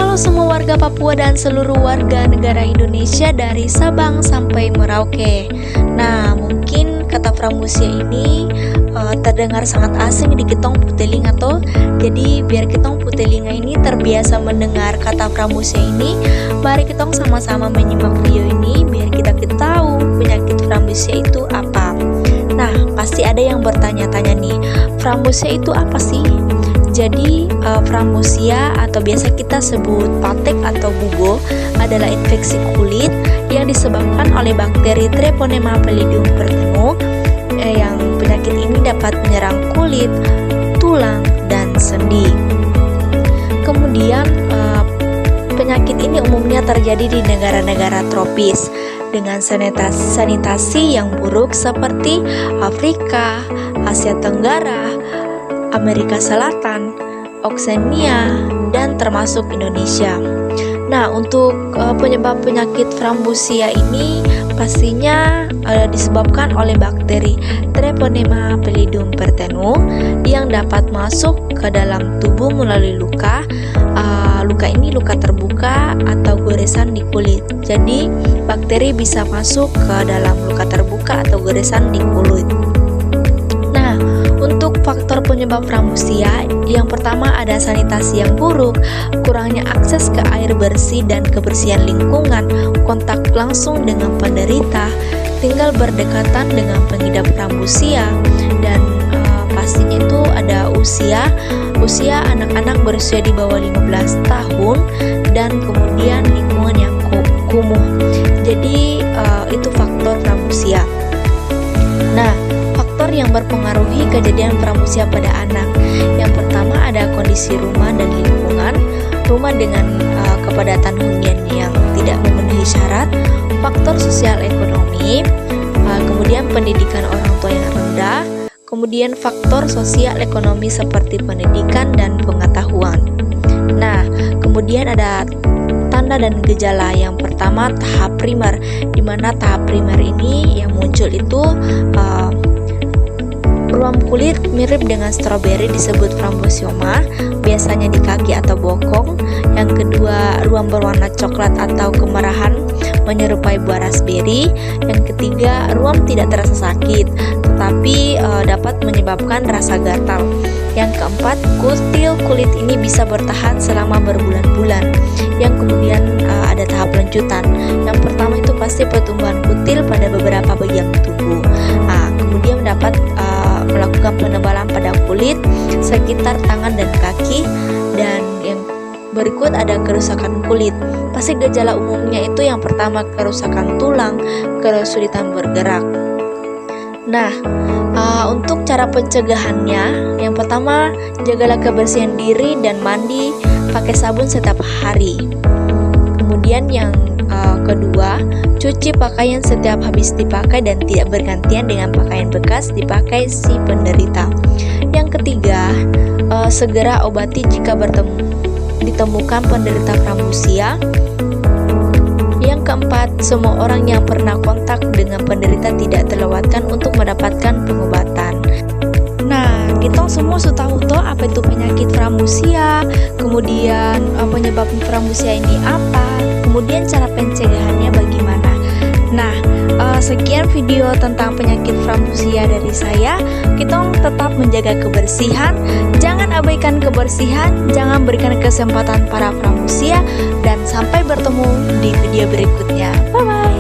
Halo semua warga Papua dan seluruh warga negara Indonesia dari Sabang sampai Merauke. Nah, mungkin kata pramusia ini terdengar sangat asing di kitong putelinga toh. Jadi biar kitong putelinga ini terbiasa mendengar kata pramusia ini, mari kitong sama-sama menyimak video ini biar kita tahu penyakit pramusia itu apa. Nah, pasti ada yang bertanya-tanya nih, pramusia itu apa sih? Jadi pramusia atau biasa kita sebut patek atau bugo adalah infeksi kulit yang disebabkan oleh bakteri Treponema pallidum pertemu yang penyakit ini dapat menyerang kulit, tulang, dan sendi. Kemudian penyakit ini umumnya terjadi di negara-negara tropis dengan sanitasi yang buruk seperti Afrika, Asia Tenggara, Amerika Selatan, Oksenia, dan termasuk Indonesia. Nah, untuk penyebab penyakit pramusia ini pastinya disebabkan oleh bakteri Treponema pallidum pertenu yang dapat masuk ke dalam tubuh melalui luka. Luka ini luka terbuka atau goresan di kulit. Jadi, bakteri bisa masuk ke dalam luka terbuka atau goresan di kulit. Untuk faktor penyebab pramusia, yang pertama ada sanitasi yang buruk, kurangnya akses ke air bersih dan kebersihan lingkungan, kontak langsung dengan penderita, tinggal berdekatan dengan pengidap pramusia, dan pastinya itu ada usia anak-anak berusia di bawah 15 tahun, dan kemudian lingkungan yang kumuh. Jadi itu faktor pramusia. Nah, yang berpengaruhi kejadian pramusia pada anak. Yang pertama ada kondisi rumah dan lingkungan. Rumah dengan kepadatan hunian yang tidak memenuhi syarat, faktor sosial ekonomi, kemudian pendidikan orang tua yang rendah, kemudian faktor sosial ekonomi seperti pendidikan dan pengetahuan. Nah, kemudian ada tanda dan gejala. Yang pertama tahap primer, di mana tahap primer ini yang muncul itu ruam kulit mirip dengan stroberi disebut pramusioma, biasanya di kaki atau bokong. Yang kedua, ruam berwarna coklat atau kemerahan menyerupai buah raspberry. Yang ketiga, ruam tidak terasa sakit, tetapi dapat menyebabkan rasa gatal. Yang keempat, kutil kulit ini bisa bertahan selama berbulan-bulan. Yang kemudian ada tahap lanjutan. Yang pertama itu pasti pertumbuhan kutil pada beberapa bagian tubuh. Kemudian dapat melakukan penebalan pada kulit sekitar tangan dan kaki, dan yang berikut ada kerusakan kulit. Pasti gejala umumnya itu yang pertama kerusakan tulang, kesulitan bergerak. Nah, untuk cara pencegahannya, yang pertama jagalah kebersihan diri dan mandi pakai sabun setiap hari. Kemudian yang kedua, cuci pakaian setiap habis dipakai dan tidak bergantian dengan pakaian bekas dipakai si penderita. Yang ketiga, segera obati jika ditemukan penderita pramusia. Yang keempat, semua orang yang pernah kontak dengan penderita tidak terlewatkan untuk mendapatkan pengobatan. Nah, kita semua sudah tahu toh apa itu penyakit pramusia, kemudian penyebab pramusia ini apa, kemudian cara pencegahannya bagaimana. Nah, sekian video tentang penyakit pramusia dari saya. Kita tetap menjaga kebersihan, jangan abaikan kebersihan, jangan berikan kesempatan para pramusia, dan sampai bertemu di video berikutnya. Bye bye.